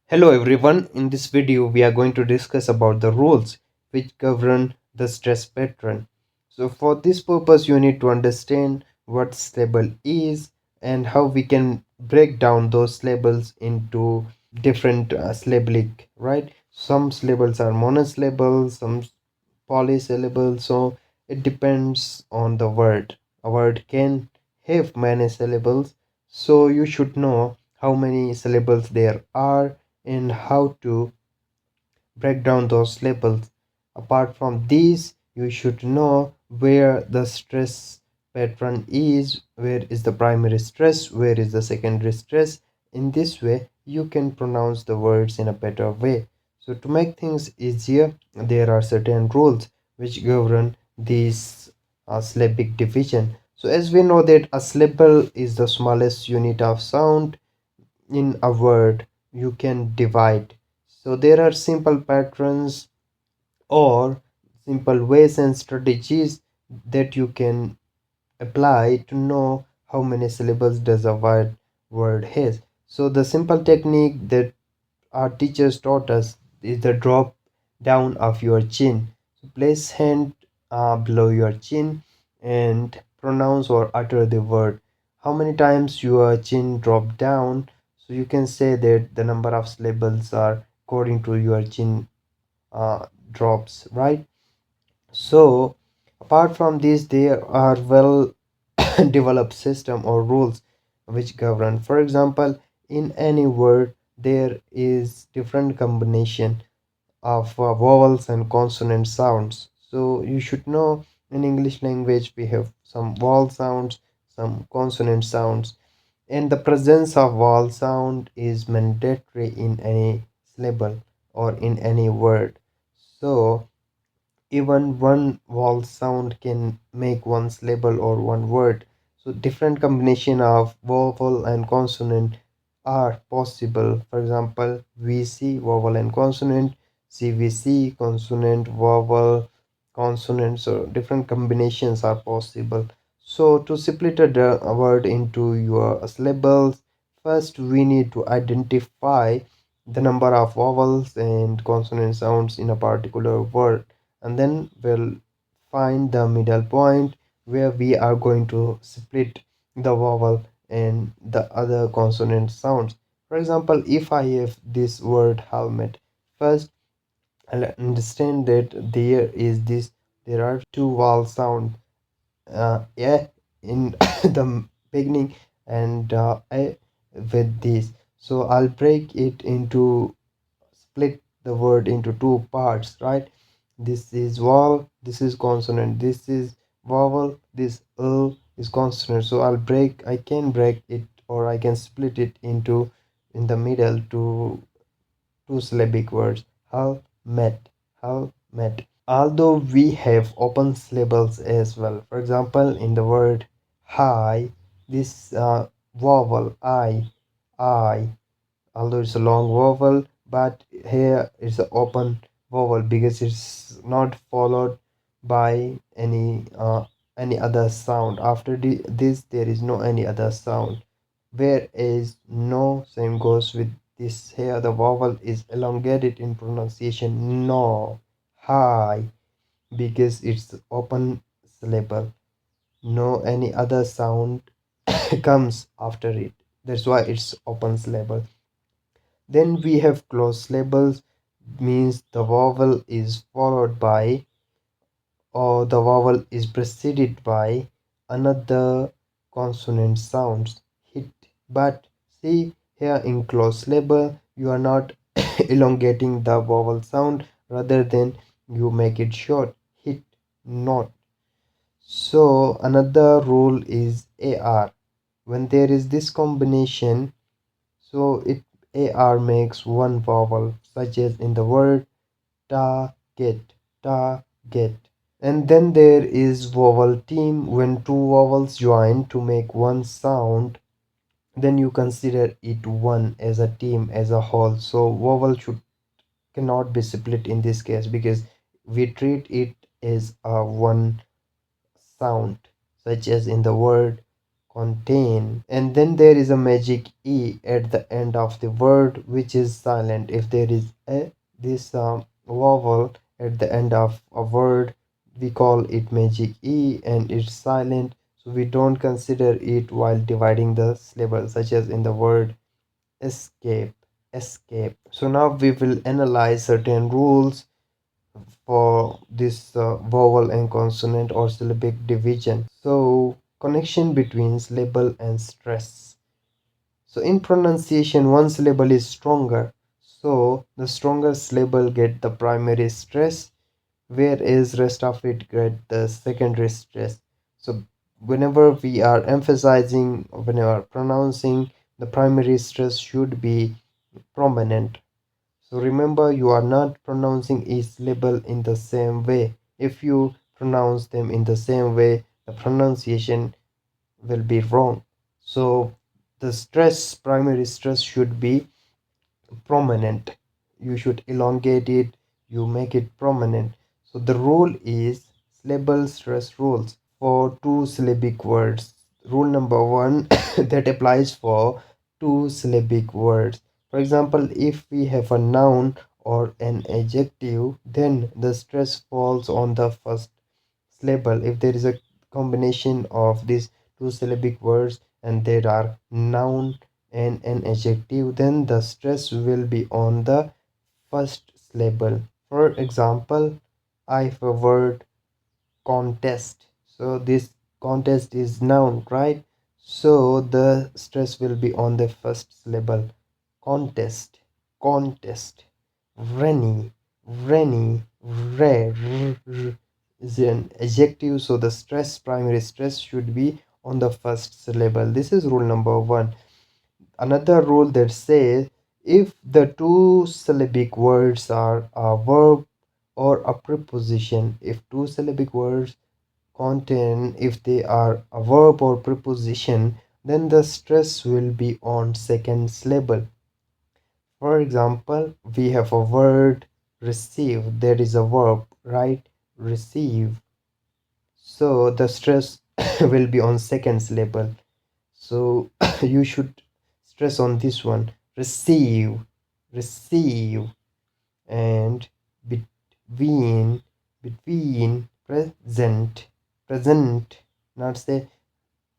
Hello everyone, in this video we are going to discuss about the rules which govern the stress pattern. So for this purpose you need to understand what syllable is and how we can break down those syllables into different syllabic, right? Some syllables are monosyllables, some polysyllables, so it depends on the word. A word can have many syllables, so you should know how many syllables there are and how to break down those labels. Apart from these, you should know where the stress pattern is, where is the primary stress, where is the secondary stress. In this way, you can pronounce the words in a better way. So, to make things easier, there are certain rules which govern this syllabic division. So, as we know that a syllable is the smallest unit of sound in a word you can divide. So there are simple patterns or simple ways and strategies that you can apply to know how many syllables does a word has. So the simple technique that our teachers taught us is the drop down of your chin. So place hand below your chin and pronounce or utter the word. How many times your chin drop down? So you can say that the number of syllables are according to your chin drops, right? So apart from this, there are well developed system or rules which govern. For example, in any word there is different combination of vowels and consonant sounds. So you should know in English language we have some vowel sounds, some consonant sounds, and the presence of vowel sound is mandatory in any syllable or in any word. So even one vowel sound can make one syllable or one word. So different combination of vowel and consonant are possible. For example, VC vowel and consonant, CVC consonant, vowel, consonant. So different combinations are possible. So to split a word into your syllables, first we need to identify the number of vowels and consonant sounds in a particular word, and then we'll find the middle point where we are going to split the vowel and the other consonant sounds. For example, if I have this word helmet, first I'll understand that there are two vowel sound, yeah, in the beginning and with this. So I'll break it into split the word into two parts, right? This is vowel, this is consonant, this is vowel, this is consonant. So I can break it or I can split it into in the middle to two syllabic words. Helmet. Although we have open syllables as well. For example, in the word high, this vowel I, although it's a long vowel, but here it's an open vowel because it's not followed by any other sound. After this there is no any other sound, whereas no, same goes with this. Here the vowel is elongated in pronunciation, no, high, because it's open syllable, no any other sound comes after it, that's why it's open syllable. Then we have closed syllables, means the vowel is followed by or the vowel is preceded by another consonant sounds hit. But see here in closed syllable you are not elongating the vowel sound, rather than you make it short, hit, not. So another rule is AR. When there is this combination, so it AR makes one vowel, such as in the word target. And then there is vowel team. When two vowels join to make one sound, then you consider it one as a team as a whole. So vowel should cannot be split in this case because we treat it as a one sound, such as in the word contain. And then there is a magic e at the end of the word which is silent. If there is a this vowel at the end of a word, we call it magic e and it's silent, so we don't consider it while dividing the syllables, such as in the word escape. Escape. So now we will analyze certain rules for this vowel and consonant or syllabic division. So connection between syllable and stress. So in pronunciation, one syllable is stronger, so the stronger syllable get the primary stress, whereas rest of it get the secondary stress. So whenever we are emphasizing, whenever pronouncing, the primary stress should be prominent. So remember, you are not pronouncing each syllable in the same way. If you pronounce them in the same way, the pronunciation will be wrong. So the stress, primary stress should be prominent. You should elongate it, you make it prominent. So the rule is syllable stress rules for two syllabic words. Rule number one that applies for two syllabic words. For example, if we have a noun or an adjective, then the stress falls on the first syllable. If there is a combination of these two syllabic words and there are noun and an adjective, then the stress will be on the first syllable. For example, I have a word contest. So this contest is noun, right? So the stress will be on the first syllable. Contest, contest. Rainy, rainy, rare, is an adjective. So the stress, primary stress should be on the first syllable. This is rule number one. Another rule that says if the two syllabic words are a verb or a preposition, if two syllabic words contain, if they are a verb or preposition, then the stress will be on second syllable. For example, we have a word receive, there is a verb, right? Receive. So the stress will be on second syllable. So you should stress on this one. Receive, receive. And between, between, present, present. Not say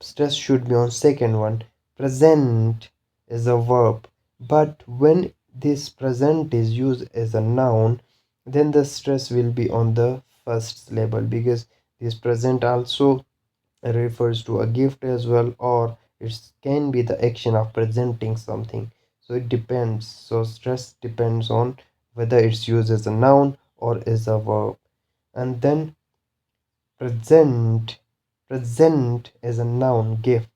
stress should be on second one. Present is a verb, but when this present is used as a noun, then the stress will be on the first syllable, because this present also refers to a gift as well, or it can be the action of presenting something. So it depends. So stress depends on whether it's used as a noun or as a verb. And then present, present is a noun, gift.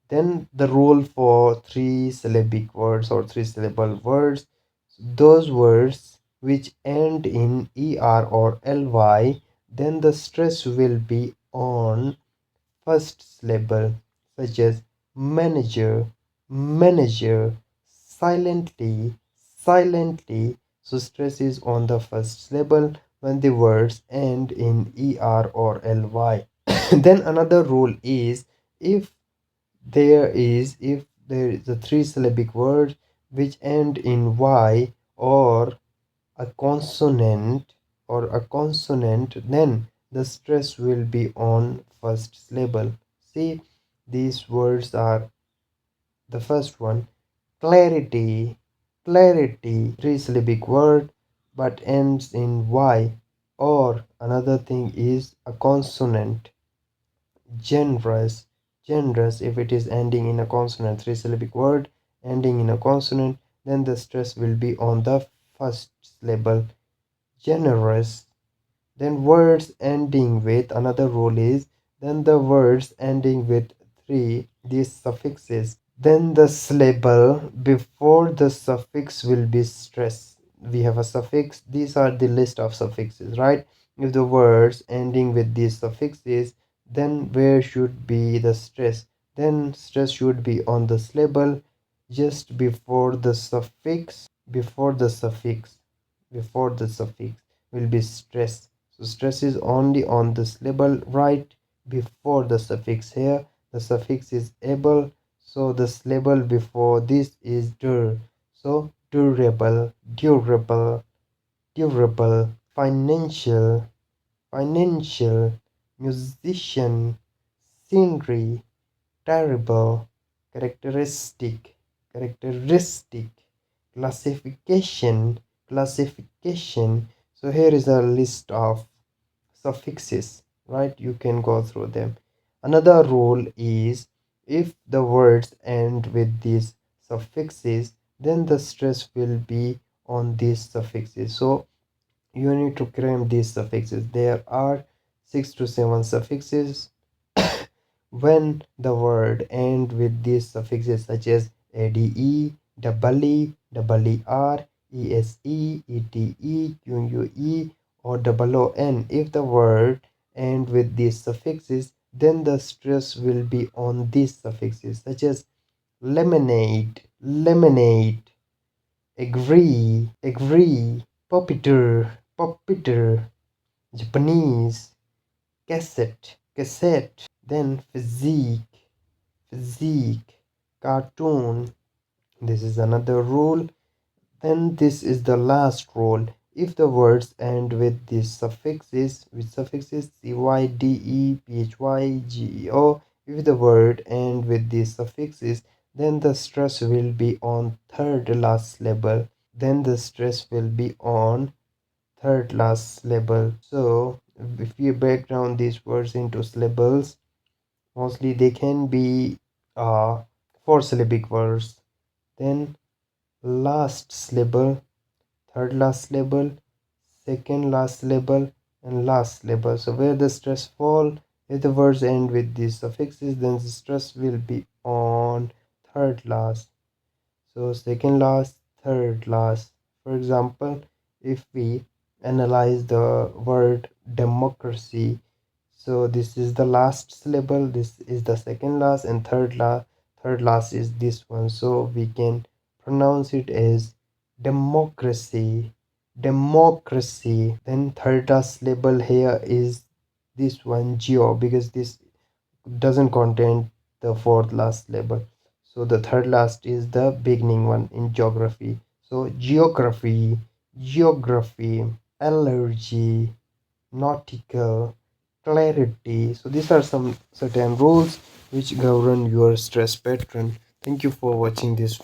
Then the rule for three syllabic words or three syllable words, those words which end in er or ly, then the stress will be on first syllable, such as manager, manager, silently, silently. So stress is on the first syllable when the words end in er or ly. Then another rule is if there is a three syllabic word which end in y or a consonant then the stress will be on first syllable. See, these words are the first one, clarity, clarity, three syllabic word but ends in y. Or another thing is a consonant, generous, generous. If it is ending in a consonant, three syllabic word ending in a consonant, then the stress will be on the first syllable, generous. Then words ending with, another rule is, then the words ending with three these suffixes, then the syllable before the suffix will be stressed. We have a suffix, these are the list of suffixes, right? If the words ending with these suffixes, then where should be the stress? Then stress should be on the syllable just before the suffix, before the suffix, before the suffix will be stress. So stress is only on the syllable right before the suffix here. the suffix is able, so the syllable before this is dur. So durable, durable, durable, financial, financial, musician, scenery, terrible, characteristic, characteristic, classification, classification. So here is a list of suffixes, right? You can go through them. Another rule is if the words end with these suffixes, then the stress will be on these suffixes. So you need to cram these suffixes. There are 6 to 7 suffixes when the word end with these suffixes such as ade, double e, double er, ese, ete, ue, or double on. If the word end with these suffixes, then the stress will be on these suffixes such as lemonade, lemonade, agree, agree, puppeteer, puppeteer, Japanese, cassette, cassette, then physique, physique, cartoon. This is another rule. Then this is the last rule. If the words end with these suffixes, with suffixes cyd, phy, geo, if the word end with these suffixes, then the stress will be on third last syllable. Then the stress will be on third last syllable. So if we break down these words into syllables, mostly they can be four syllabic words. Then last syllable, third last syllable, second last syllable, and last syllable. So where the stress fall, if the words end with these suffixes, then the stress will be on third last. So second last, third last. For example, if we analyze the word democracy, so this is the last syllable, this is the second last, and third last is this one. So we can pronounce it as democracy, democracy. Then third last syllable here is this one, geo, because this doesn't contain the fourth last syllable. So the third last is the beginning one in geography. So geography, geography, allergy, nautical, clarity. So these are some certain rules which govern your stress pattern. Thank you for watching this.